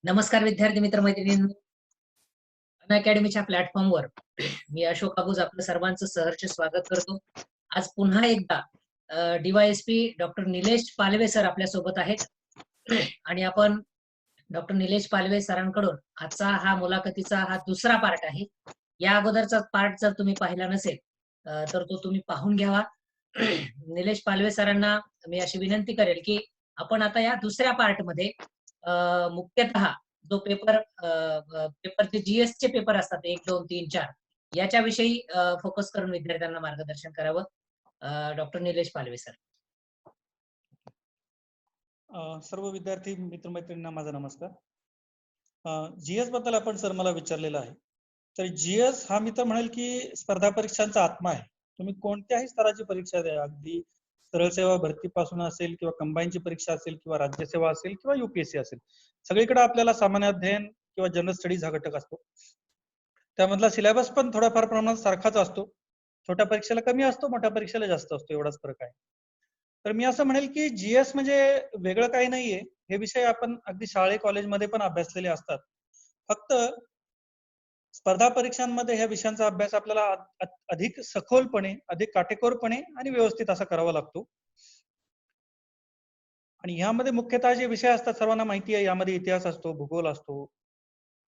नमस्कार विद्यार्थी मित्र मैत्रिणींनो. अनअकॅडमीच्या प्लॅटफॉर्मवर मी अशोक अबूज आपलं सर्वांचं सहर्ष स्वागत करतो. आज पुन्हा एकदा D-Y-S-P doctor Nilesh Palve sir आपल्या सोबत आहेत आणि आपण डॉक्टर निलेश पालवे सरांकडून आजचा हा मुलाखतीचा हा दुसरा पार्ट आहे. या अगोदरचा पार्ट जर तुम्ही पाहिला नसेल तर तो तुम्ही पाहून घ्यावा. निलेश पालवे सरांना मी अशी विनंती करेल की आपण आता या दुसऱ्या पार्टमध्ये मुख्यतः जो पेपरचे जीएसचे पेपर असतात 1, 2, 3, 4 याच्याविषयी फोकस करून विद्यार्थ्यांना मार्गदर्शन करावं. Doctor Nilesh Palve sir. सर्व विद्यार्थी मित्रमैत्रिणींना माझा नमस्कार. जीएस बद्दल आपण सर मला विचारलेलं आहे. तर जीएस हा मी तर म्हणेल की स्पर्धा परीक्षांचा आत्मा आहे. तुम्ही कोणत्याही स्तराची परीक्षा द्या, अगदी सरळ सेवा भरतीपासून असेल किंवा कंबाईनची परीक्षा असेल किंवा राज्यसेवा असेल किंवा युपीएससी असेल, सगळीकडे आपल्याला सामान्य अध्ययन किंवा जनरल स्टडीज हा घटक असतो. त्यामधला सिलेबस पण थोड्याफार प्रमाणात सारखाच असतो. छोट्या परीक्षेला कमी असतो, मोठ्या परीक्षेला जास्त असतो, एवढाच फरक आहे. तर मी असं म्हणेल की जीएस म्हणजे वेगळं काही नाहीये. हे विषय आपण अगदी शाळे कॉलेजमध्ये पण अभ्यासलेले असतात. फक्त स्पर्धा परीक्षांमध्ये ह्या विषयांचा अभ्यास आपल्याला अधिक सखोलपणे, अधिक काटेकोरपणे आणि व्यवस्थित असा करावा लागतो. आणि ह्यामध्ये मुख्यतः जे विषय असतात सर्वांना माहिती आहे, यामध्ये इतिहास असतो, भूगोल असतो,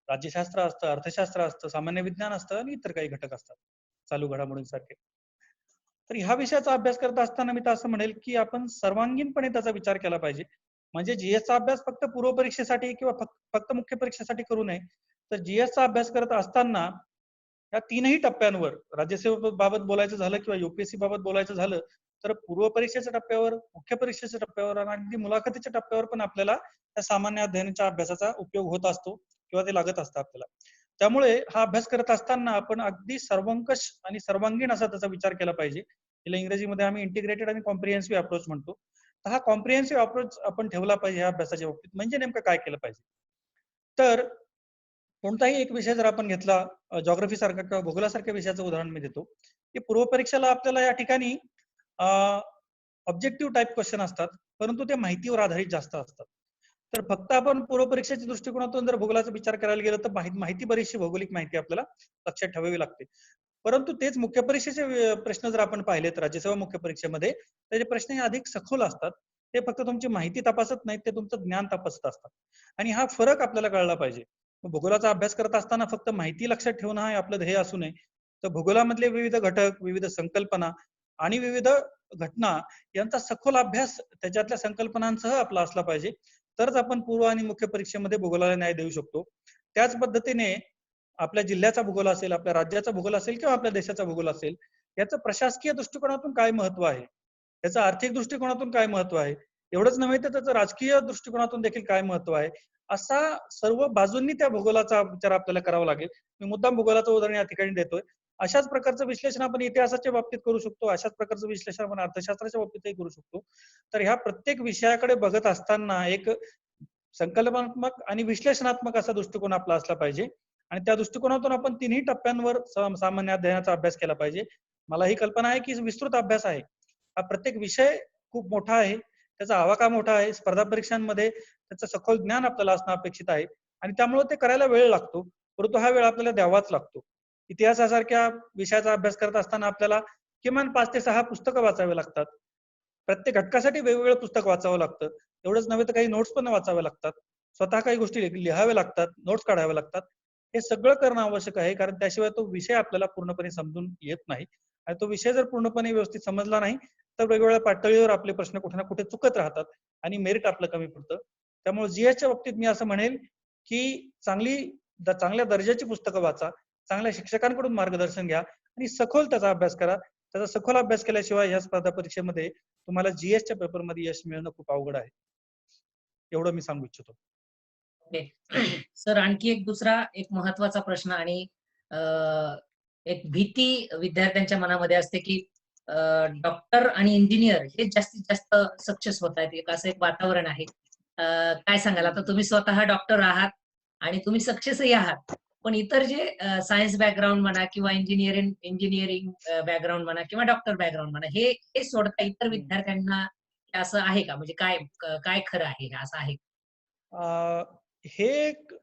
राज्यशास्त्र असतं, अर्थशास्त्र असतं, सामान्य विज्ञान असतं आणि इतर काही घटक असतात चालू घडामोडींसारखे. तर ह्या विषयाचा अभ्यास करत असताना मी तर असं म्हणेल की आपण सर्वांगीणपणे त्याचा विचार केला पाहिजे. म्हणजे जीएसचा अभ्यास फक्त पूर्व परीक्षेसाठी किंवा फक्त मुख्य परीक्षेसाठी करू नये. तर जीएसचा अभ्यास करत असताना या तीनही टप्प्यांवर, राज्यसेवेबाबत बोलायचं झालं किंवा युपीएससी बाबत बोलायचं झालं, तर पूर्व परीक्षेच्या टप्प्यावर, मुख्य परीक्षेच्या टप्प्यावर आणि अगदी मुलाखतीच्या टप्प्यावर पण आपल्याला त्या सामान्य अध्ययनाच्या अभ्यासाचा उपयोग होत असतो किंवा ते लागत असतं आपल्याला. त्यामुळे हा अभ्यास करत असताना आपण अगदी सर्वंकष आणि सर्वांगीण असा त्याचा विचार केला पाहिजे. याला इंग्रजीमध्ये आम्ही इंटिग्रेटेड आणि कॉम्प्रिहेन्सिव्ह अप्रोच म्हणतो. तर हा कॉम्प्रिहेन्सिव्ह अप्रोच आपण ठेवला पाहिजे या अभ्यासाच्या बाबतीत. म्हणजे नेमकं काय केलं पाहिजे? तर कोणताही एक विषय जर आपण घेतला, जॉग्राफी सारखा किंवा भूगोलासारख्या विषयाचं उदाहरण मी देतो, की पूर्व परीक्षेला आपल्याला या ठिकाणी ऑब्जेक्टिव्ह टाईप क्वेश्चन असतात, परंतु ते माहितीवर आधारित जास्त असतात. तर फक्त आपण पूर्व परीक्षेच्या दृष्टिकोनातून जर भूगोलाचा विचार करायला गेलो तर माहिती बरीचशी भौगोलिक माहिती आपल्याला लक्षात ठेवावी लागते. परंतु तेच मुख्य परीक्षेचे प्रश्न जर आपण पाहिले तर राज्यसेवा मुख्य परीक्षेमध्ये त्याचे प्रश्न हे अधिक सखोल असतात. ते फक्त तुमची माहिती तपासत नाहीत, ते तुमचं ज्ञान तपासत असतात. आणि हा फरक आपल्याला कळला पाहिजे. भूगोलाचा अभ्यास करत असताना फक्त माहिती लक्षात ठेवणं हा आपलं ध्येय असू नये. तर भूगोलामधले विविध घटक, विविध संकल्पना आणि विविध घटना यांचा सखोल अभ्यास त्याच्यातल्या संकल्पनांसह आपला असला पाहिजे. तरच आपण पूर्व आणि मुख्य परीक्षेमध्ये भूगोलाला न्याय देऊ शकतो. त्याच पद्धतीने आपल्या जिल्ह्याचा भूगोल असेल, आपल्या राज्याचा भूगोल असेल किंवा आपल्या देशाचा भूगोल असेल, याचं प्रशासकीय दृष्टिकोनातून काय महत्व आहे, याचं आर्थिक दृष्टिकोनातून काय महत्व आहे, एवढंच नव्हे तर त्याचं राजकीय दृष्टिकोनातून देखील काय महत्व आहे, असा सर्व बाजूंनी त्या भूगोलाचा विचार आपल्याला करावा लागेल. मी मुद्दाम भूगोलाचं उदाहरण या ठिकाणी देतोय. अशाच प्रकारचं विश्लेषण आपण इतिहासाच्या बाबतीत करू शकतो, अशाच प्रकारचं विश्लेषण आपण अर्थशास्त्राच्या बाबतीतही करू शकतो. तर ह्या प्रत्येक विषयाकडे बघत असताना एक संकल्पनात्मक आणि विश्लेषणात्मक असा दृष्टिकोन आपला असला पाहिजे. आणि त्या दृष्टिकोनातून आपण तिन्ही टप्प्यांवर सामान्य अध्ययनाचा अभ्यास केला पाहिजे. मला ही कल्पना आहे की विस्तृत अभ्यास आहे. हा प्रत्येक विषय खूप मोठा आहे, त्याचा आवाका मोठा आहे. स्पर्धा परीक्षांमध्ये त्याचं सखोल ज्ञान आपल्याला असणं अपेक्षित आहे आणि त्यामुळे ते करायला वेळ लागतो, परंतु हा वेळ आपल्याला द्यावाच लागतो. इतिहासासारख्या विषयाचा अभ्यास करत असताना आपल्याला किमान 5 ते 6 पुस्तकं वाचावे लागतात. प्रत्येक घटकासाठी वेगवेगळं पुस्तक वाचावं लागतं. एवढंच नव्हे तर काही नोट्स पण वाचाव्या लागतात. स्वतः काही गोष्टी लिहाव्या लागतात, नोट्स काढाव्या लागतात. हे सगळं करणं आवश्यक आहे, कारण त्याशिवाय तो विषय आपल्याला पूर्णपणे समजून येत नाही. आणि तो विषय जर पूर्णपणे व्यवस्थित समजला नाही तर वेगवेगळ्या पातळीवर आपले प्रश्न कुठे ना कुठे चुकत राहतात आणि मेरिट आपलं कमी पडतं. त्यामुळे जीएसच्या बाबतीत मी असं म्हणेल की चांगल्या दर्जाची पुस्तकं वाचा, चांगल्या शिक्षकांकडून मार्गदर्शन घ्या आणि सखोल त्याचा अभ्यास करा. त्याचा सखोल अभ्यास केल्याशिवाय या स्पर्धा परीक्षेमध्ये तुम्हाला जीएसच्या पेपरमध्ये यश मिळणं खूप अवघड आहे. एवढं मी सांगू इच्छितो. सर, आणखी एक दुसरा एक महत्वाचा प्रश्न आणि एक भीती विद्यार्थ्यांच्या मनामध्ये असते की डॉक्टर आणि इंजिनियर हे जास्तीत जास्त सक्सेस होत आहेत, एक असं एक वातावरण आहे. काय सांगाल? आता तुम्ही स्वतः डॉक्टर आहात आणि तुम्ही सक्सेसही आहात, पण इतर जे सायन्स बॅकग्राऊंड म्हणा किंवा इंजिनिअरिंग बॅकग्राऊंड म्हणा किंवा डॉक्टर बॅकग्राऊंड म्हणा, हे हे सोडता इतर विद्यार्थ्यांना असं आहे का? म्हणजे काय काय खरं आहे, असं आहे? हे एक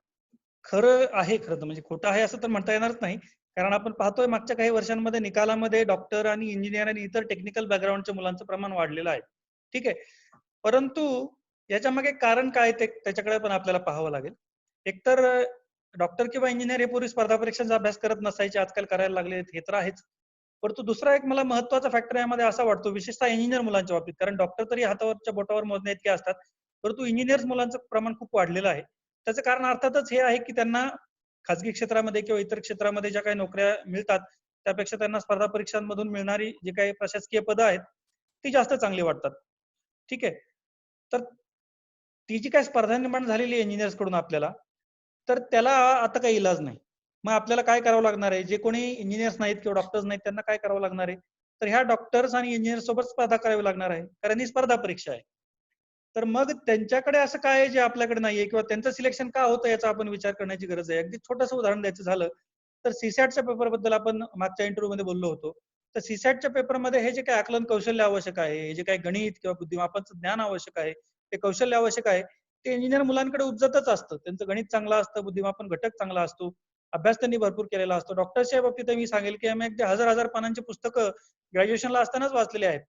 खरं आहे, खरं तर म्हणजे खोटं आहे असं तर म्हणता येणारच नाही. कारण आपण पाहतोय मागच्या काही वर्षांमध्ये निकालामध्ये डॉक्टर आणि इंजिनियर आणि इतर टेक्निकल बॅकग्राऊंडच्या मुलांचं प्रमाण वाढलेलं आहे. ठीक आहे. परंतु याच्या मागे कारण काय ते त्याच्याकडे पण आपल्याला पाहावं लागेल. एकतर डॉक्टर किंवा इंजिनियर हे पूर्वी स्पर्धा परीक्षांचा अभ्यास करत नसायचे, आजकाल करायला लागले, हे तर आहेच. परंतु दुसरा एक मला महत्वाचा फॅक्टर यामध्ये असा वाटतो, विशेषतः इंजिनियर मुलांच्या बाबतीत, कारण डॉक्टर तरी हातावरच्या बोटावर मोजण्या इतके असतात, परंतु इंजिनियर्स मुलांचं प्रमाण खूप वाढलेलं आहे. त्याचं कारण अर्थातच हे आहे की त्यांना खाजगी क्षेत्रामध्ये किंवा इतर क्षेत्रामध्ये ज्या काही नोकऱ्या मिळतात त्यापेक्षा त्यांना स्पर्धा परीक्षांमधून मिळणारी जी काही प्रशासकीय पदं आहेत ती जास्त चांगली वाटतात. ठीक आहे. तर ती जी काही स्पर्धा निर्माण झालेली आहे इंजिनियर्स कडून आपल्याला, तर त्याला आता काही इलाज नाही. मग आपल्याला काय करावं लागणार आहे? जे कोणी इंजिनियर्स नाहीत किंवा डॉक्टर्स नाहीत त्यांना काय करावं लागणार आहे? तर ह्या डॉक्टर्स आणि इंजिनियर्स सोबत स्पर्धा करावी लागणार आहे, कारण ही स्पर्धा परीक्षा आहे. तर मग त्यांच्याकडे असं काय आहे जे आपल्याकडे नाहीये किंवा त्यांचं सिलेक्शन का होतं याचा आपण विचार करण्याची गरज आहे. अगदी छोटंसं उदाहरण द्यायचं झालं तर सीसॅटच्या पेपरबद्दल आपण मागच्या इंटरव्ह्यू मध्ये बोललो होतो. तर सीसॅटच्या पेपरमध्ये हे जे काही आकलन कौशल्य आवश्यक आहे, हे जे काही गणित किंवा बुद्धिमापनाचं ज्ञान आवश्यक आहे, ते कौशल्य आवश्यक आहे, ते इंजिनियर मुलांकडे उपजतच असतं. त्यांचं गणित चांगलं असतं, बुद्धिमापन घटक चांगला असतो, अभ्यास त्यांनी भरपूर केलेला असतो. डॉक्टर्सच्या बाबतीत मी सांगेल की आम्ही अगदी हजार हजार पानांची पुस्तकं ग्रॅज्युएशनला असतानाच वाचलेली आहेत.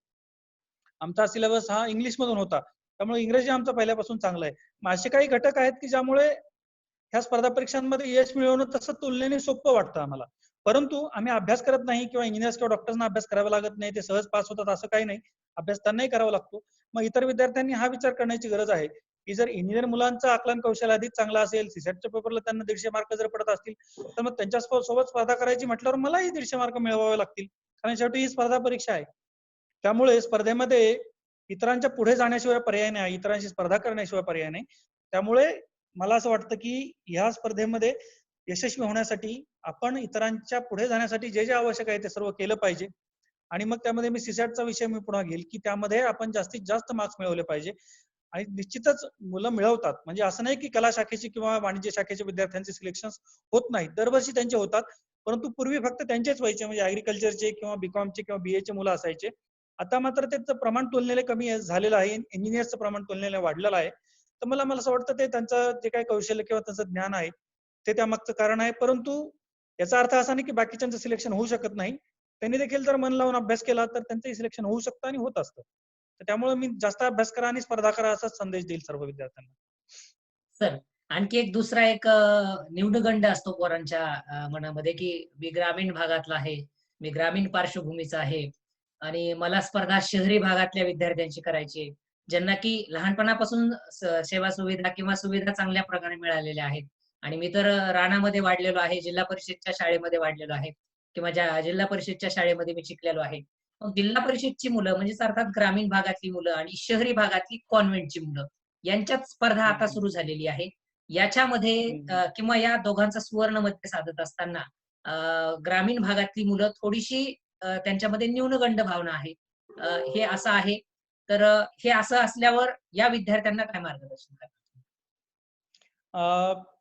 आमचा सिलेबस हा इंग्लिश मधून होता, त्यामुळे इंग्रजी आमचं पहिल्यापासून चांगलं आहे. मग असे काही घटक आहेत की ज्यामुळे ह्या स्पर्धा परीक्षांमध्ये यश मिळवणं तसं तुलनेने सोपं वाटतं आम्हाला. परंतु आम्ही अभ्यास करत नाही किंवा इंजिनियर्स किंवा डॉक्टर्सना अभ्यास करावा लागत नाही, ते सहज पास होतात असं काही नाही. अभ्यास त्यांनाही करावा लागतो. मग इतर विद्यार्थ्यांनी हा विचार करण्याची गरज आहे की जर इंजिनियर मुलांचं आकलन कौशल्य अधिक चांगलं असेल, सीसॅटच्या पेपरला त्यांना 150 मार्क जर पडत असतील, तर मग त्यांच्या सोबत स्पर्धा करायची म्हटल्यावर मलाही 150 मार्क मिळवावे लागतील, कारण शेवटी ही स्पर्धा परीक्षा आहे. त्यामुळे स्पर्धेमध्ये इतरांच्या पुढे जाण्याशिवाय पर्याय नाही, इतरांशी स्पर्धा करण्याशिवाय पर्याय नाही. त्यामुळे मला असं वाटतं की ह्या स्पर्धेमध्ये यशस्वी होण्यासाठी आपण इतरांच्या पुढे जाण्यासाठी जे जे आवश्यक आहे ते सर्व केलं पाहिजे. आणि मग त्यामध्ये मी सीसॅटचा विषय मी पुन्हा घेईल की त्यामध्ये आपण जास्तीत जास्त मार्क्स मिळवले पाहिजे. आणि निश्चितच मुलं मिळवतात, म्हणजे असं नाही की कला शाखेची किंवा वाणिज्य शाखेच्या विद्यार्थ्यांचे सिलेक्शन होत नाहीत, दरवर्षी त्यांचे होतात. परंतु पूर्वी फक्त त्यांचेच व्हायचे, म्हणजे ऍग्रिकल्चरचे किंवा बीकॉमचे किंवा बीएचे मुलं असायचे. आता मात्र त्याचं प्रमाण तुलनेने कमी झालेलं आहे, इंजिनियर्सचं प्रमाण तुलनेने वाढलेलं आहे. तर मला मला असं वाटतं ते त्यांचं जे काही कौशल्य किंवा त्यांचं ज्ञान आहे ते त्यामागचं कारण आहे. परंतु याचा अर्थ असा नाही की बाकीच्यांचं सिलेक्शन होऊ शकत नाही. त्यांनी देखील जर मन लावून अभ्यास केला तर त्यांचंही सिलेक्शन होऊ शकतं आणि होत असतं. तर त्यामुळे मी जास्त अभ्यास करा आणि स्पर्धा करा असाच संदेश देईल सर्व विद्यार्थ्यांना. सर, आणखी एक दुसरा एक न्यूनगंड असतो पोरांच्या मनामध्ये, की मी ग्रामीण भागातला आहे, मी ग्रामीण पार्श्वभूमीचा आहे आणि मला स्पर्धा शहरी भागातल्या विद्यार्थ्यांची करायची आहे, ज्यांना की लहानपणापासून सेवा सुविधा किंवा सुविधा चांगल्या प्रकारे मिळालेल्या आहेत. आणि मी तर रानामध्ये वाढलेलो आहे, जिल्हा परिषदच्या शाळेमध्ये वाढलेलो आहे किंवा ज्या जिल्हा परिषदच्या शाळेमध्ये मी शिकलेलो आहे. मग जिल्हा परिषदची मुलं म्हणजे अर्थात ग्रामीण भागातली मुलं आणि शहरी भागातली कॉन्व्हेंटची मुलं यांच्यात स्पर्धा आता हम्म, सुरू झालेली आहे. याच्यामध्ये हम्म. किंवा या दोघांचा सुवर्ण मध्य साधत असताना ग्रामीण भागातली मुलं थोडीशी त्यांच्यामध्ये न्यूनगंड भावना आहे. हे असं आहे. तर हे असं असल्यावर या विद्यार्थ्यांना काय मार्गदर्शन कराल?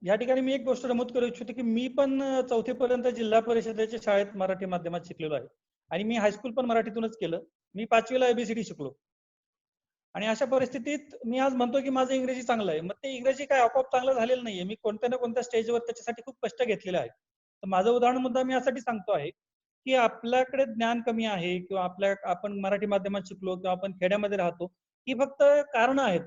या ठिकाणी मी एक गोष्ट नमूद करू इच्छितो की मी पण 4थी पर्यंत जिल्हा परिषदेच्या शाळेत मराठी माध्यमात शिकलेलो आहे आणि मी हायस्कूल पण मराठीतूनच केलं. मी 5वीला एबीसीडी शिकलो. आणि अशा परिस्थितीत मी आज म्हणतो की माझं इंग्रजी चांगलं आहे. मग ते इंग्रजी काय आपोआप चांगलं झालेलं नाहीये. मी कोणत्या ना कोणत्या स्टेजवर त्याच्यासाठी खूप कष्ट घेतलेले आहेत. तर माझं उदाहरण मुद्दा मी यासाठी सांगतो आहे की आपल्याकडे ज्ञान कमी आहे किंवा आपण मराठी माध्यमात शिकलो किंवा आपण खेड्यामध्ये राहतो, ही फक्त कारणं आहेत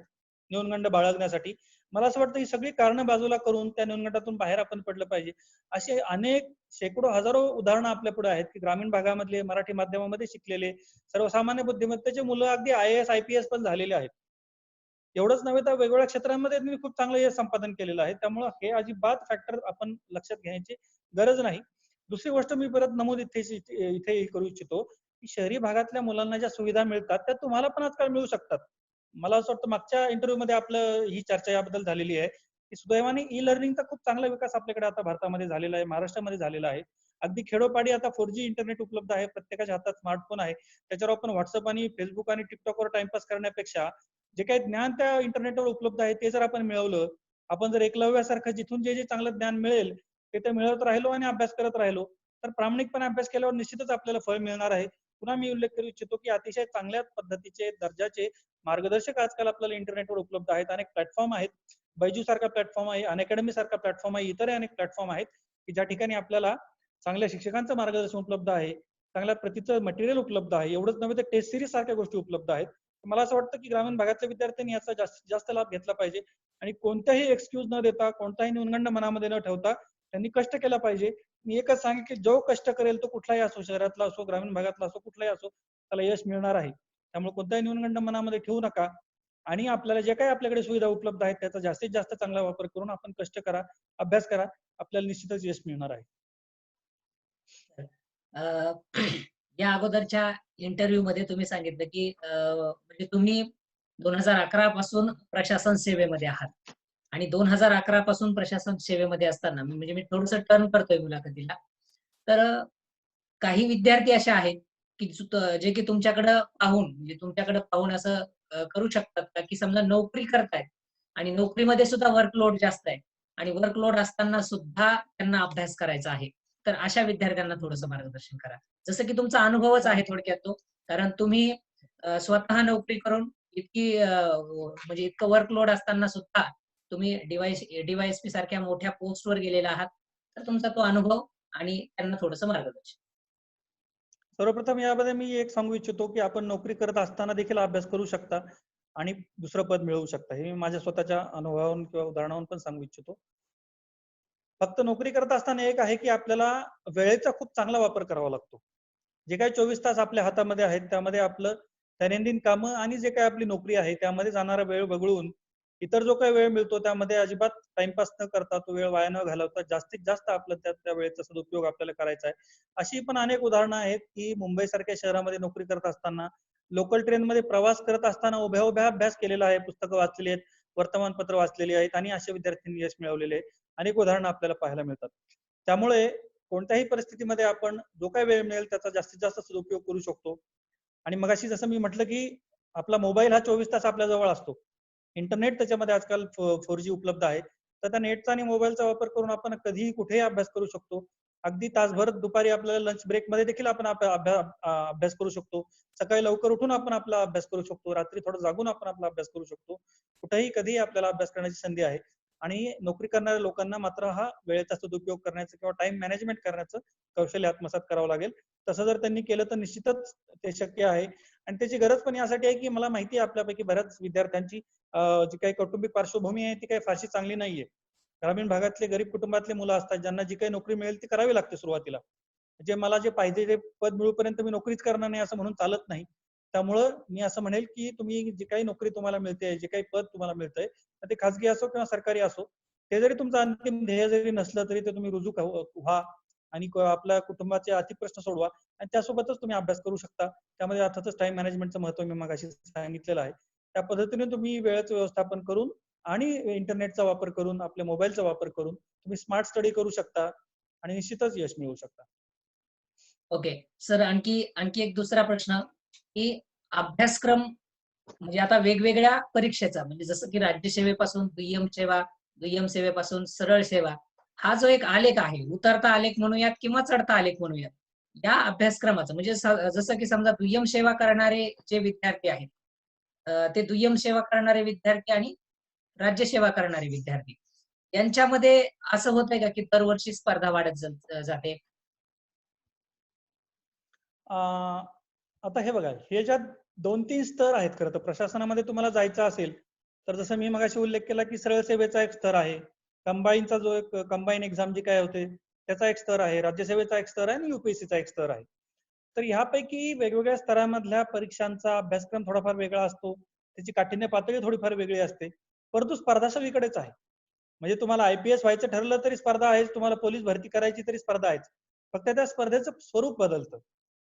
न्यूनगंड बाळगण्यासाठी. मला असं वाटतं ही सगळी कारणं बाजूला करून त्या न्यूनगंडातून बाहेर आपण पडलं पाहिजे. असे अनेक शेकडो हजारो उदाहरणं आपल्या पुढे आहेत की ग्रामीण भागामधले मराठी माध्यमामध्ये शिकलेले सर्वसामान्य बुद्धिमत्तेचे मुलं अगदी IAS IPS पण झालेले आहेत. एवढंच नव्हे तर वेगवेगळ्या क्षेत्रांमध्ये त्यांनी खूप चांगलं यश संपादन केलेलं आहे. त्यामुळे हे अजिबात फॅक्टर आपण लक्षात घेण्याची गरज नाही. दुसरी गोष्ट मी परत नमूद इथे करू इच्छितो की शहरी भागातल्या मुलांना ज्या सुविधा मिळतात त्या तुम्हाला पण आजकाल मिळू शकतात. मला असं वाटतं मागच्या इंटरव्ह्यू मध्ये आपलं ही चर्चा याबद्दल झालेली आहे की सुदैवाने ई लर्निंगचा खूप चांगला विकास आपल्याकडे आता भारतामध्ये झालेला आहे, महाराष्ट्रामध्ये झालेला आहे. अगदी खेडोपाडी आता 4G इंटरनेट उपलब्ध आहे, प्रत्येकाच्या हातात स्मार्टफोन आहे. त्याच्यावर आपण व्हॉट्सअप आणि फेसबुक आणि टिकटॉकवर टाइमपास करण्यापेक्षा जे काही ज्ञान त्या इंटरनेटवर उपलब्ध आहे ते जर आपण मिळवलं, आपण जर एकलव्यासारखं जिथून जे जे चांगलं ज्ञान मिळेल ते मिळवत राहिलो आणि अभ्यास करत राहिलो तर प्रामाणिकपणे अभ्यास केल्यावर निश्चितच आपल्याला फळ मिळणार आहे. पुन्हा मी उल्लेख करू इच्छितो की अतिशय चांगल्या पद्धतीचे दर्जाचे मार्गदर्शक आजकाल आपल्याला इंटरनेटवर उपलब्ध आहेत, अनेक प्लॅटफॉर्म आहेत बैजू सारखा प्लॅटफॉर्म आहे, अनअकॅडमी सारखा प्लॅटफॉर्म आहे, इतर अनेक प्लॅटफॉर्म आहेत की ज्या ठिकाणी आपल्याला चांगल्या शिक्षकांचं मार्गदर्शन उपलब्ध आहे, चांगल्या प्रतीचं मटेरियल उपलब्ध आहे. एवढंच नव्हे तर टेस्ट सिरीज सारख्या गोष्टी उपलब्ध आहेत. मला असं वाटतं की ग्रामीण भागातल्या विद्यार्थ्यांनी याचा जास्तीत जास्त लाभ घेतला पाहिजे आणि कोणताही एक्सक्यूज न देता, कोणताही न्यूनगंड मनामध्ये न ठेवता त्यांनी कष्ट केला पाहिजे. मी एकच सांगेन की जो कष्ट करेल तो कुठलाही असो, शहरातला असो, ग्रामीण भागातला असो, कुठलाही असो, त्याला यश मिळणार आहे. त्यामुळे कोणताही न्यूनगंड मनामध्ये ठेवू नका आणि आपल्याला जे काही आपल्याकडे सुविधा उपलब्ध आहेत त्याचा जास्तीत जास्त चांगला वापर करून आपण कष्ट करा, अभ्यास करा, आपल्याला निश्चितच यश मिळणार आहे. अ, या अगोदरच्या इंटरव्ह्यू मध्ये तुम्ही सांगितलं की म्हणजे तुम्ही 2011 पासून प्रशासन सेवेमध्ये आहात आणि 2011 पासून प्रशासन सेवेमध्ये असताना म्हणजे मी थोडस टर्न करतोय मुलाखतीला. तर काही विद्यार्थी असे आहेत की जे की तुमच्याकडे पाहून म्हणजे तुमच्याकडे पाहून असं करू शकतात का की समजा नोकरी करतायत आणि नोकरीमध्ये सुद्धा वर्कलोड जास्त आहे आणि वर्कलोड असताना सुद्धा त्यांना अभ्यास करायचा आहे. तर अशा विद्यार्थ्यांना थोडंसं मार्गदर्शन करा. जसं की तुमचा अनुभवच आहे थोडक्यात तो. कारण तुम्ही स्वतः नोकरी करून इतकी म्हणजे इतकं वर्कलोड असताना सुद्धा तुम्ही डी-वाय-एस-पी सारख्या मोठ्या पोस्टवर गेलेला आहात. तर तुमचा तो अनुभव आणि त्यांना थोडंसं मार्गदर्शन. सर्वप्रथम यामध्ये मी एक सांगू इच्छितो की आपण नोकरी करत असताना देखील अभ्यास करू शकता आणि दुसरं पद मिळवू शकता. हे मी माझ्या स्वतःच्या अनुभवावरून किंवा उदाहरणावरून पण सांगू इच्छितो. फक्त नोकरी करत असताना एक आहे की आपल्याला वेळेचा खूप चांगला वापर करावा लागतो. जे काही 24 तास आपल्या हातामध्ये आहेत त्यामध्ये आपलं दैनंदिन कामं आणि जे काही आपली नोकरी आहे त्यामध्ये जाणारा वेळ वगळून इतर जो काही वेळ मिळतो त्यामध्ये अजिबात टाइमपास न करता, तो वेळ वाया न घालवता जास्तीत जास्त आपलं त्या वेळेचा सदुपयोग आपल्याला करायचा आहे. अशी पण अनेक उदाहरणं आहेत की मुंबईसारख्या शहरामध्ये नोकरी करत असताना, लोकल ट्रेनमध्ये प्रवास करत असताना उभ्या उभ्या अभ्यास केलेला आहे, पुस्तकं वाचलेली आहेत, वर्तमानपत्र वाचलेली आहेत आणि अशा विद्यार्थ्यांनी यश मिळवलेले आहे. अनेक उदाहरणं आपल्याला पाहायला मिळतात. त्यामुळे कोणत्याही परिस्थितीमध्ये आपण जो काही वेळ मिळेल त्याचा जास्तीत जास्त सदुपयोग करू शकतो. आणि मगाशी जसं मी म्हटलं की आपला मोबाईल हा 24 तास आपल्या जवळ असतो. इंटरनेट त्याच्यामध्ये आजकाल 4G उपलब्ध आहे. तर त्या नेटचा आणि मोबाईलचा वापर करून आपण कधीही कुठेही अभ्यास करू शकतो. अगदी तासभर दुपारी आपल्याला लंच ब्रेकमध्ये देखील आपण अभ्यास करू शकतो. सकाळी लवकर उठून आपण आपला अभ्यास करू शकतो. रात्री थोडं जागून आपण आपला अभ्यास करू शकतो. कुठेही कधीही आपल्याला अभ्यास करण्याची संधी आहे. आणि नोकरी करणाऱ्या लोकांना मात्र हा वेळेचा सदुपयोग करण्याचं किंवा टाइम मॅनेजमेंट करण्याचं कौशल्य आत्मसात करावं लागेल. तसं जर त्यांनी केलं तर निश्चितच ते शक्य आहे. आणि त्याची गरज पण यासाठी आहे की मला माहिती आहे आपल्यापैकी बऱ्याच विद्यार्थ्यांची जी काही कौटुंबिक पार्श्वभूमी आहे ती काही फारशी चांगली नाहीये. ग्रामीण भागातले गरीब कुटुंबातले मुलं असतात ज्यांना जी काही नोकरी मिळेल ती करावी लागते सुरुवातीला. म्हणजे मला जे पाहिजे ते पद मिळूपर्यंत मी नोकरीच करणार नाही असं म्हणून चालत नाही. त्यामुळं मी असं म्हणेल की तुम्ही जी काही नोकरी तुम्हाला मिळते, जे काही पद तुम्हाला मिळतंय, ते खाजगी असो किंवा सरकारी असो, ते जरी तुमचं अंतिम ध्येय जरी नसलं तरी ते तुम्ही रुजू व्हा आणि आपल्या कुटुंबाचे आर्थिक प्रश्न सोडवा आणि त्यासोबतच तुम्ही अभ्यास करू शकता. त्यामध्ये अर्थातच टाइम मॅनेजमेंटचं महत्त्व मी मगाशी सांगितलेलं आहे. त्या पद्धतीने तुम्ही वेळेचं व्यवस्थापन करून आणि इंटरनेटचा वापर करून, आपल्या मोबाईलचा वापर करून तुम्ही स्मार्ट स्टडी करू शकता आणि निश्चितच यश मिळवू शकता. ओके. सर आणखी आणखी एक दुसरा प्रश्न, की अभ्यासक्रम म्हणजे आता वेगवेगळ्या परीक्षेचा म्हणजे जसं की राज्यसेवेपासून दुय्यम सेवेपासून सरळ सेवा, हा जो एक आलेख आहे, उतरता आलेख म्हणूयात किंवा चढता आलेख म्हणूयात. या अभ्यासक्रमाचं म्हणजे जसं की समजा दुय्यम सेवा करणारे जे विद्यार्थी आहेत, ते दुय्यम सेवा करणारे विद्यार्थी आणि राज्यसेवा करणारे विद्यार्थी, यांच्यामध्ये असं होतंय का की दरवर्षी स्पर्धा वाढत जाते? अं, आता हे बघा, हे ज्यात 2-3 स्तर आहेत खरं तर प्रशासनामध्ये तुम्हाला जायचं असेल तर जसं मी मगाशी उल्लेख केला की सरळ सेवेचा एक स्तर आहे, कंबाईनचा जो एक कंबाईन एक्झाम जी काय होते त्याचा एक स्तर आहे, राज्यसेवेचा एक स्तर आहे आणि युपीएससीचा एक स्तर आहे. तर ह्यापैकी वेगवेगळ्या स्तरामधल्या परीक्षांचा अभ्यासक्रम थोडाफार वेगळा असतो, त्याची काठिण्य पातळी थोडीफार वेगळी असते, परंतु स्पर्धा सगळीकडेच आहे. म्हणजे तुम्हाला आयपीएस व्हायचं ठरलं तरी स्पर्धा आहेच, तुम्हाला पोलीस भरती करायची तरी स्पर्धा आहेच, फक्त त्या स्पर्धेचं स्वरूप बदलतं.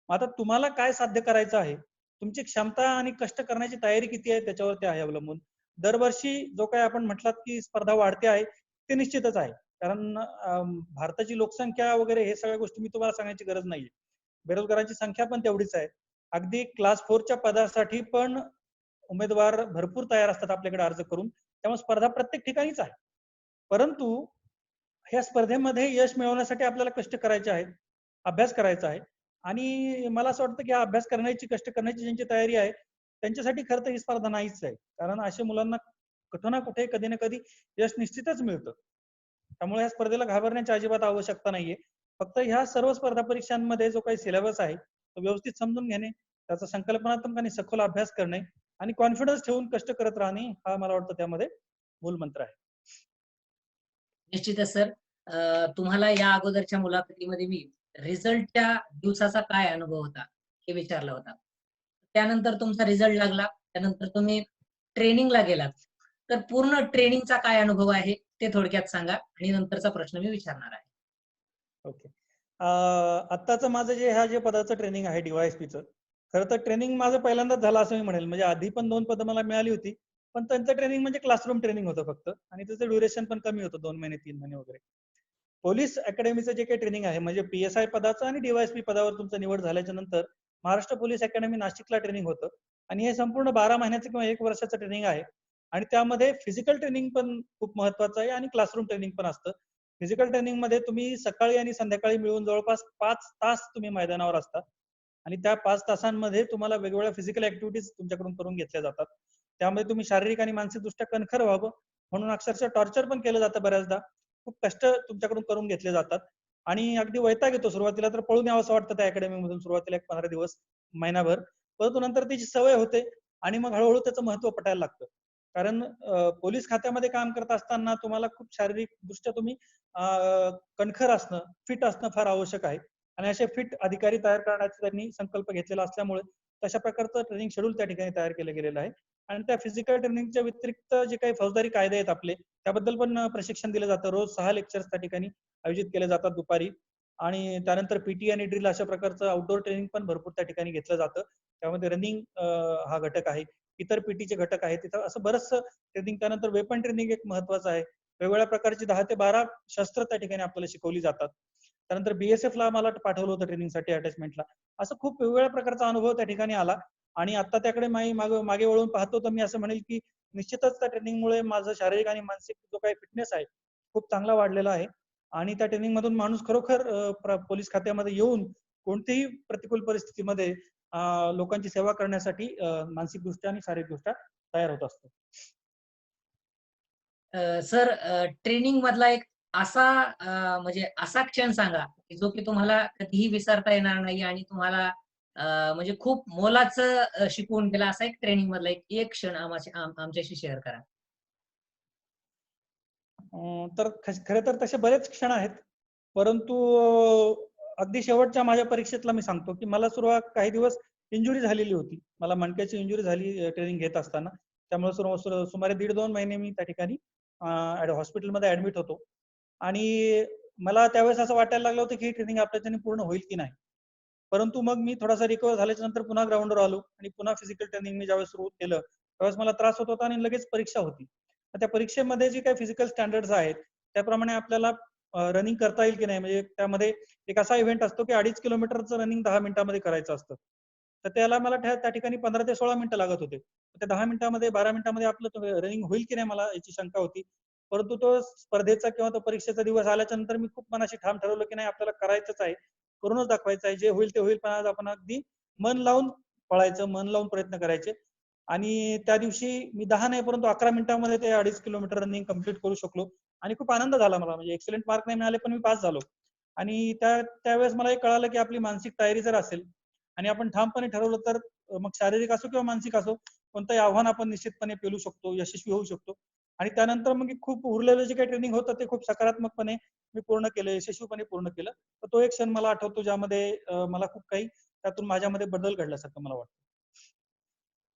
आता तुम्हाला काय साध्य करायचं आहे, तुमची क्षमता आणि कष्ट करण्याची तयारी किती आहे त्याच्यावरती आहे अवलंबून. दरवर्षी जो काही आपण म्हटलात की स्पर्धा वाढते आहे ते निश्चितच आहे. कारण भारताची लोकसंख्या वगैरे हे सगळ्या गोष्टी मी तुम्हाला सांगायची गरज नाहीये. बेरोजगारांची संख्या पण तेवढीच आहे. अगदी क्लास 4च्या पदासाठी पण उमेदवार भरपूर तयार असतात आपल्याकडे अर्ज करून. त्यामुळे स्पर्धा प्रत्येक ठिकाणीच आहे. परंतु ह्या स्पर्धेमध्ये यश मिळवण्यासाठी आपल्याला कष्ट करायचे आहेत, अभ्यास करायचा आहे आणि मला असं वाटतं की हा अभ्यास करण्याची, कष्ट करण्याची ज्यांची तयारी आहे त्यांच्यासाठी खरं तर ही स्पर्धा नाहीच आहे. कारण अशा मुलांना कुठं ना कुठे कधी ना कधी यश निश्चितच मिळतं. त्यामुळे या स्पर्धेला घाबरण्याची अजिबात आवश्यकता नाहीये. फक्त ह्या सर्व स्पर्धा परीक्षांमध्ये जो काही सिलेबस आहे तो व्यवस्थित समजून घेणे, त्याचा संकल्पनात्मक आणि सखोल अभ्यास करणे आणि कॉन्फिडन्स ठेवून कष्ट करत राहणे हा मला वाटतं त्यामध्ये मूलमंत्र आहे. निश्चितच सर. तुम्हाला या अगोदरच्या मुलाखतीमध्ये मी रिझल्टच्या दिवसाचा काय अनुभव होता हे विचारलं होता. त्यानंतर तुमचा रिझल्ट लागला. त्यानंतर तुम्ही ट्रेनिंगला गेलात. तर पूर्ण ट्रेनिंगचा काय अनुभव आहे ते थोडक्यात सांगा आणि नंतरचा प्रश्न मी विचारणार आहे. ओके. आत्ताचं माझं जे पदाचं ट्रेनिंग आहे DYSPचं, खरं तर ट्रेनिंग माझं पहिल्यांदाच झालं असं मी म्हणेल. म्हणजे आधी पण 2 पदं मला मिळाली होती. पण त्यांचं ट्रेनिंग म्हणजे क्लासरूम ट्रेनिंग होतं फक्त आणि त्याचं ड्युरेशन पण कमी होतं 2 महिने, 3 महिने वगैरे. पोलीस अकॅडमीचं जे काही ट्रेनिंग आहे म्हणजे PSI पदाचं आणि DYSP पदावर तुमचं निवड झाल्याच्या नंतर महाराष्ट्र पोलीस अकॅडमी नाशिकला ट्रेनिंग होतं आणि हे संपूर्ण 12 महिन्याचं किंवा 1 वर्षाचं ट्रेनिंग आहे आणि त्यामध्ये फिजिकल ट्रेनिंग पण खूप महत्वाचं आहे आणि क्लासरूम ट्रेनिंग पण असतं. फिजिकल ट्रेनिंग मध्ये तुम्ही सकाळी आणि संध्याकाळी मिळून जवळपास 5 तास तुम्ही मैदानावर असता आणि त्या 5 तासांमध्ये तुम्हाला वेगवेगळ्या फिजिकल ऍक्टिव्हिटीज तुमच्याकडून करून घेतल्या जातात. त्यामध्ये तुम्ही शारीरिक आणि मानसिकदृष्ट्या कणखर व्हावं म्हणून अक्षरशः टॉर्चर पण केलं जातं बऱ्याचदा. खूप कष्ट तुमच्याकडून करून घेतले जातात आणि अगदी वैताग येतो. सुरुवातीला तर पळून यावं असं वाटतं त्या अकॅडमीमधून सुरुवातीला 15 दिवस, महिनाभर. परंतु नंतर त्याची सवय होते आणि मग हळूहळू त्याचं महत्व पटायला लागतं. कारण पोलीस खात्यामध्ये काम करत असताना तुम्हाला खूप शारीरिक दृष्ट्या तुम्ही कणखर असणं, फिट असणं फार आवश्यक आहे आणि असे फिट अधिकारी तयार करण्याचा त्यांनी संकल्प घेतलेला असल्यामुळे तशा प्रकारचं ट्रेनिंग शेड्यूल त्या ठिकाणी तयार केलं गेलेलं आहे आणि त्या फिजिकल ट्रेनिंगच्या व्यतिरिक्त जे काही फौजदारी कायदे आहेत आपले त्याबद्दल पण प्रशिक्षण दिलं जातं. रोज 6 लेक्चर्स त्या ठिकाणी आयोजित केले जातात दुपारी आणि त्यानंतर PT आणि ड्रिल अशा प्रकारचं आउटडोर ट्रेनिंग पण भरपूर त्या ठिकाणी घेतलं जातं. त्यामध्ये रनिंग हा घटक आहे, इतर PTचे घटक आहेत. तिथं असं बरंचसं ट्रेनिंग. त्यानंतर वेपन ट्रेनिंग एक महत्वाचं आहे. वेगवेगळ्या प्रकारची 10 ते 12 शस्त्र त्या ठिकाणी आपल्याला शिकवली जातात. त्यानंतर BSF ला मला पाठवलं होतं ट्रेनिंगसाठी अटॅचमेंटला. असं खूप वेगवेगळ्या प्रकारचा अनुभव त्या ठिकाणी आला आणि आता त्याकडे मागे वळून पाहतो तर मी असं म्हणेल की निश्चितच त्या ट्रेनिंगमुळे माझं शारीरिक आणि मानसिक जो काही फिटनेस आहे खूप चांगला वाढलेला आहे आणि त्या ट्रेनिंग मधून माणूस खरोखर पोलीस खात्यामध्ये येऊन कोणत्याही प्रतिकूल परिस्थितीमध्ये लोकांची सेवा करण्यासाठी मानसिकदृष्ट्या आणि शारीरिकदृष्ट्या तयार होत असतो. सर, ट्रेनिंग मधला एक असा म्हणजे असा क्षण सांगा, की जो की तुम्हाला कधीही विसरता येणार नाही आणि तुम्हाला म्हणजे खूप मोलाचं शिकवून गेला असा एक ट्रेनिंग मधला एक एक क्षण आमच्याशी शेअर करा. तर खरं तर तसे बरेच क्षण आहेत. परंतु अगदी शेवटच्या माझ्या परीक्षेतला मी सांगतो की मला सुरुवात काही दिवस इंजुरी झालेली होती. मला मणक्याची इंजुरी झाली ट्रेनिंग घेत असताना. त्यामुळे सुमारे 1.5-2 महिने मी त्या ठिकाणी हॉस्पिटलमध्ये ऍडमिट होतो आणि मला त्यावेळेस असं वाटायला लागलं होतं की ही ट्रेनिंग आपल्याच्याने पूर्ण होईल की नाही. परंतु मग मी थोडासा रिकवर झाल्याच्या नंतर पुन्हा ग्राउंडवर आलो आणि पुन्हा फिजिकल ट्रेनिंग मी ज्यावेळेस सुरू केलं त्यावेळेस मला त्रास होत होता आणि लगेच परीक्षा होती. त्या परीक्षेमध्ये जे काही फिजिकल स्टँडर्ड्स आहेत त्याप्रमाणे आपल्याला रनिंग करता येईल की नाही. म्हणजे त्यामध्ये एक असा इव्हेंट असतो की 2.5 किलोमीटरचं रनिंग 10 मिनिटांमध्ये करायचं असतं. तर त्याला मला त्या ठिकाणी 15 ते 16 मिनिटं लागत होते. त्या 10 मिनिटांमध्ये 12 मिनिटांमध्ये आपलं रनिंग होईल की नाही मला याची शंका होती. परंतु तो स्पर्धेचा किंवा तो परीक्षेचा दिवस आल्याच्या नंतर मी खूप मनाशी ठाम ठरवलं की नाही आपल्याला करायचंच आहे, करूनच दाखवायचं आहे. जे होईल ते होईल, पण आज आपण अगदी मन लावून पळायचं, मन लावून प्रयत्न करायचे आणि त्या दिवशी मी 10 नाही परंतु 11 मिनिटांमध्ये ते 2.5 किलोमीटर रनिंग कंप्लीट करू शकलो आणि खूप आनंद झाला मला. म्हणजे एक्सलेंट मार्क नाही मिळाले पण मी पास झालो आणि त्यावेळेस मला हे कळालं की आपली मानसिक तयारी जर असेल आणि आपण ठामपणे ठरवलं तर मग शारीरिक असो किंवा मानसिक असो कोणतंही आव्हान आपण निश्चितपणे पेलू शकतो, यशस्वी होऊ शकतो आणि त्यानंतर मग खूप उरलेलं जे काही ट्रेनिंग होतं ते खूप सकारात्मकपणे मी पूर्ण केलं, यशस्वीपणे पूर्ण केलं. तर तो एक क्षण मला आठवतो ज्यामध्ये मला खूप काही त्यातून माझ्यामध्ये बदल घडल्यासारखं मला वाटतं.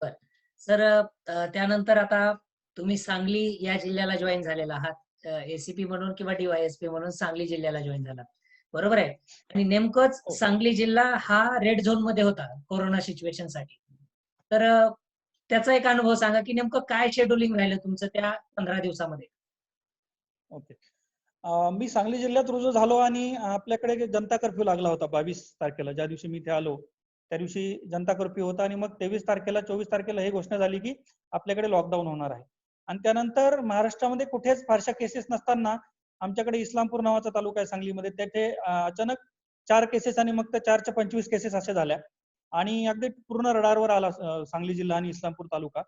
बरं. सर, त्यानंतर आता तुम्ही सांगली या जिल्ह्याला जॉइन झालेला आहात. ACP म्हणून किंवा DYSP म्हणून सांगली जिल्ह्याला जॉइन झालात. बरोबर आहे? आणि नेमकंच हो. सांगली जिल्हा हा रेड झोनमध्ये होता कोरोना सिच्युएशनसाठी. तर त्याचा एक अनुभव सांगा, की नेमकं काय शेड्यूलिंग राहिलं तुमचं त्या 15 दिवसामध्ये? ओके. मी सांगली जिल्ह्यात रुजू झालो आणि आपल्याकडे एक जनता कर्फ्यू लागला होता 22 तारखेला. ज्या दिवशी मी इथे आलो त्या दिवशी जनता कर्फ्यू होता आणि मग 23 तारखेला 24 तारखेला ही घोषणा झाली की आपल्याकडे लॉकडाऊन होणार आहे आणि त्यानंतर महाराष्ट्रामध्ये कुठेच फारशा केसेस नसताना आमच्याकडे इस्लामपूर नावाचा तालुका आहे सांगलीमध्ये. तेथे अचानक 4 केसेस आणि मग त्या 4च्या 25 केसेस अशा झाल्या आणि अगदी पूर्ण रडारवर आला सांगली जिल्हा आणि इस्लामपूर तालुका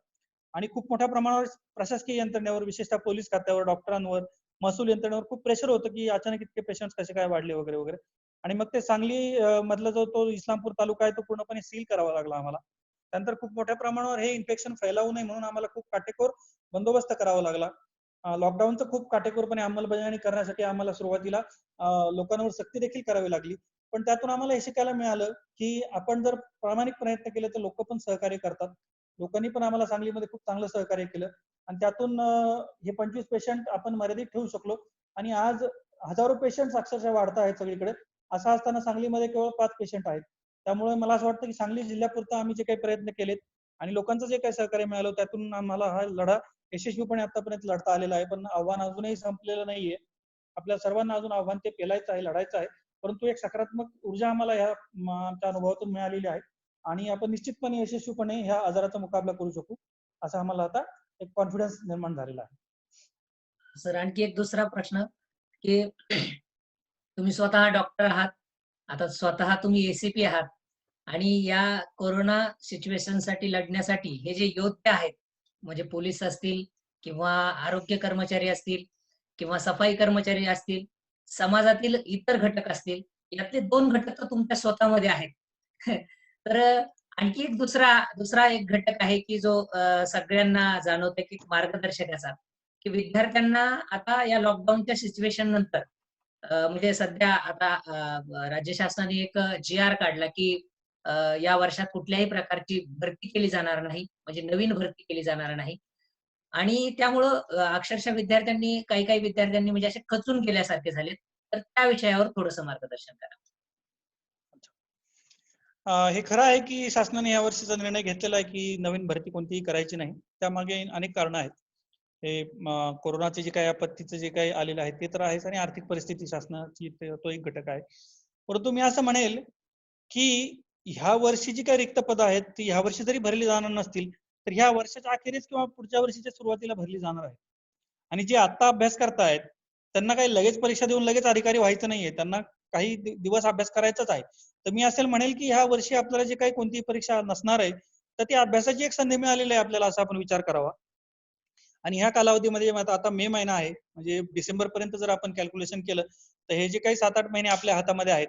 आणि खूप मोठ्या प्रमाणावर प्रशासकीय यंत्रणेवर, विशेषतः पोलीस खात्यावर, डॉक्टरांवर, महसूल यंत्रणेवर खूप प्रेशर होतं की अचानक इतके पेशंट्स कसे काय वाढले वगैरे वगैरे. आणि मग ते सांगली मधला जो तो इस्लामपूर तालुका आहे तो पूर्णपणे सील करावा लागला आम्हाला. त्यानंतर खूप मोठ्या प्रमाणावर हे इन्फेक्शन फैलावू नये म्हणून आम्हाला खूप काटेकोर बंदोबस्त करावा लागला. लॉकडाऊनचं खूप काटेकोरपणे अंमलबजावणी करण्यासाठी आम्हाला सुरुवातीला लोकांवर सक्ती देखील करावी लागली. पण त्यातून आम्हाला हे शिकायला मिळालं की आपण जर प्रामाणिक प्रयत्न केले तर लोक पण सहकार्य करतात. लोकांनी पण आम्हाला सांगलीमध्ये खूप चांगलं सहकार्य केलं आणि त्यातून हे 25 पेशंट आपण मर्यादित ठेवू शकलो आणि आज हजारो पेशंट अक्षरशः वाढत आहेत सगळीकडे. असं असताना सांगलीमध्ये केवळ 5 पेशंट आहेत. त्यामुळे मला असं वाटतं की सांगली जिल्ह्यापुरतं आम्ही जे काही प्रयत्न केलेत आणि लोकांचं जे काही सहकार्य मिळालं त्यातून आम्हाला हा लढा यशस्वीपणे आतापर्यंत लढता आलेला आहे. पण आव्हान अजूनही संपलेलं नाहीये. आपल्या सर्वांना अजून आव्हान ते पेलायचं आहे, लढायचं आहे. परंतु एक सकारात्मक ऊर्जा आम्हाला ह्या आमच्या अनुभवातून मिळालेली आहे आणि आपण निश्चितपणे यशस्वीपणे ह्या आजाराचा मुकाबला करू शकू असं आम्हाला आता एक कॉन्फिडन्स निर्माण झालेला आहे. सर आणखी एक दुसरा प्रश्न की तुम्ही स्वतः डॉक्टर आहात. आता स्वतः तुम्ही एसीपी आहात आणि या कोरोना सिच्युएशनसाठी लढण्यासाठी हे जे योद्धे आहेत, म्हणजे पोलीस असतील किंवा आरोग्य कर्मचारी असतील किंवा सफाई कर्मचारी असतील, समाजातील इतर घटक असतील, यातले 2 घटक तर तुमच्या स्वतःमध्ये आहेत. तर आणखी एक दुसरा एक घटक आहे, की जो सगळ्यांना जाणवतोय, की मार्गदर्शकाचा, की विद्यार्थ्यांना आता या लॉकडाऊनच्या सिच्युएशन नंतर म्हणजे सध्या आता राज्य शासनाने एक जी-आर काढला, की अ, या वर्षात कुठल्याही प्रकारची भरती केली जाणार नाही, म्हणजे नवीन भरती केली जाणार नाही. आणि त्यामुळं अक्षरशः विद्यार्थ्यांनी काही-काही विद्यार्थ्यांनी म्हणजे असे खचून गेल्यासारखे झालेत. तर त्या विषयावर थोडंसं मार्गदर्शन करा. हे खरं आहे की शासनाने या वर्षीचा निर्णय घेतलेला आहे की नवीन भरती कोणतीही करायची नाही. त्यामागे अनेक कारणं आहेत. हे कोरोनाचे जे काही आपत्तीचं जे काही आलेलं आहे ते तर आहेच आणि आर्थिक परिस्थिती शासनाची तो एक घटक आहे. परंतु मी असं म्हणेल की ह्या वर्षी जी काही रिक्त पदं आहेत ती ह्या वर्षी जरी भरली जाणार नसतील तर ह्या वर्षाच्या अखेरीस किंवा पुढच्या वर्षीच्या सुरुवातीला भरली जाणार आहे. आणि जे आता अभ्यास करतायत त्यांना काही लगेच परीक्षा देऊन लगेच अधिकारी व्हायचं नाहीये. त्यांना काही दिवस अभ्यास करायचाच आहे. तर मी असेल म्हणेल की ह्या वर्षी आपल्याला जे काही कोणतीही परीक्षा नसणार आहे तर ती अभ्यासाची एक संधी मिळालेली आहे आपल्याला असा आपण विचार करावा. आणि ह्या कालावधीमध्ये आता मे महिना आहे म्हणजे डिसेंबर पर्यंत जर आपण कॅल्क्युलेशन केलं तर हे जे काही 7-8 महिने आपल्या हातामध्ये आहेत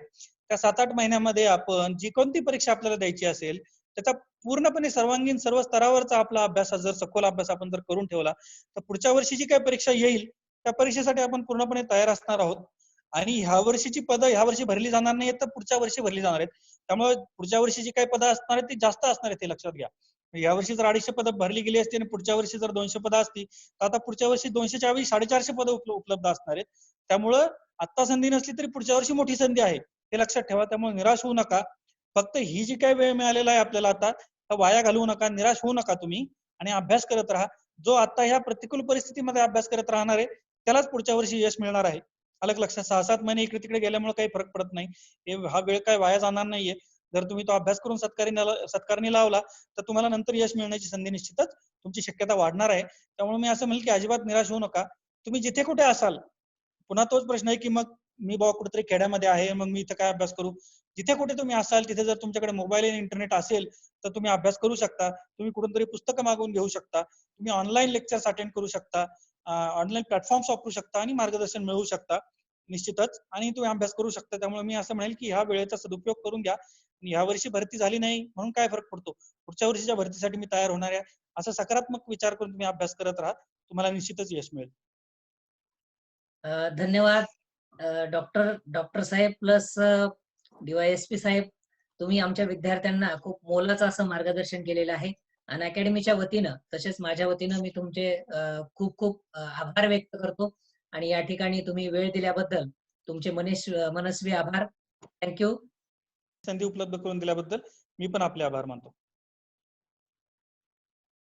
त्या 7-8 महिन्यामध्ये आपण जी कोणती परीक्षा आपल्याला द्यायची असेल त्याचा पूर्णपणे सर्वांगीण सर्व स्तरावरचा आपला अभ्यास जर सखोल अभ्यास आपण जर करून ठेवला तर पुढच्या वर्षी जी काही परीक्षा येईल त्या परीक्षेसाठी आपण पूर्णपणे तयार असणार आहोत. आणि ह्या वर्षीची पदं ह्या वर्षी भरली जाणार नाहीत तर पुढच्या वर्षी भरली जाणार आहेत. त्यामुळे पुढच्या वर्षी जी काही पदं असणार आहेत ती जास्त असणार आहेत हे लक्षात घ्या. या वर्षी जर 250 पदं भरली गेली असती आणि पुढच्या वर्षी जर 200 पदं असती तर आता पुढच्या वर्षी 200च्या ऐवजी 450 पदं उपलब्ध असणार आहेत. त्यामुळं आता संधी नसली तरी पुढच्या वर्षी मोठी संधी आहे हे लक्षात ठेवा. त्यामुळे निराश होऊ नका. फक्त ही जी काही वेळ मिळालेला आहे आपल्याला आता वाया घालवू नका, निराश होऊ नका तुम्ही आणि अभ्यास करत राहा. जो आता ह्या प्रतिकूल परिस्थितीमध्ये अभ्यास करत राहणार आहे त्यालाच पुढच्या वर्षी यश मिळणार आहे. अलग लक्षात 6-7 महिने इकडे तिकडे गेल्यामुळे काही फरक पडत नाही. हा वेळ काय वाया जाणार नाहीये. जर तुम्ही तो अभ्यास करून सत्कारणी लावला तर तुम्हाला नंतर यश मिळण्याची संधी निश्चितच तुमची शक्यता वाढणार आहे. त्यामुळे मी असं म्हणेल की अजिबात निराश होऊ नका. तुम्ही जिथे कुठे असाल पुन्हा तोच प्रश्न आहे की मग मी बाबा कुठेतरी खेड्यामध्ये आहे मग मी इथं काय अभ्यास करू. जिथे कुठे तुम्ही असाल तिथे जर तुमच्याकडे मोबाईल आणि इंटरनेट असेल तर तुम्ही अभ्यास करू शकता. तुम्ही कुठून तरी पुस्तकं मागवून घेऊ शकता. तुम्ही ऑनलाईन लेक्चर्स अटेंड करू शकता. ऑनलाईन प्लॅटफॉर्म्स वापरू शकता आणि मार्गदर्शन मिळवू शकता निश्चितच आणि तुम्ही अभ्यास करू शकता. त्यामुळे मी असं म्हणेल की ह्या वेळेचा सदुपयोग करून घ्या. ह्या वर्षी भरती झाली नाही म्हणून काय फरक पडतो. पुढच्या वर्षीच्या भरतीसाठी मी तयार होणार आहे असा सकारात्मक विचार करून तुम्ही अभ्यास करत राहा. तुम्हाला निश्चितच यश मिळेल. धन्यवाद डॉक्टर साहेब प्लस डी-वाय-एस-पी साहेब. तुम्ही आमच्या विद्यार्थ्यांना खूप मोलाचं असं मार्गदर्शन केलेलं आहे. आणि अकॅडमीच्या वतीनं तसेच माझ्या वतीनं मी तुमचे खूप खूप आभार व्यक्त करतो. आणि या ठिकाणी तुम्ही वेळ दिल्याबद्दल तुमचे मनस्वी आभार. Thank you. संधी उपलब्ध करून दिल्याबद्दल मी पण आपले आभार मानतो.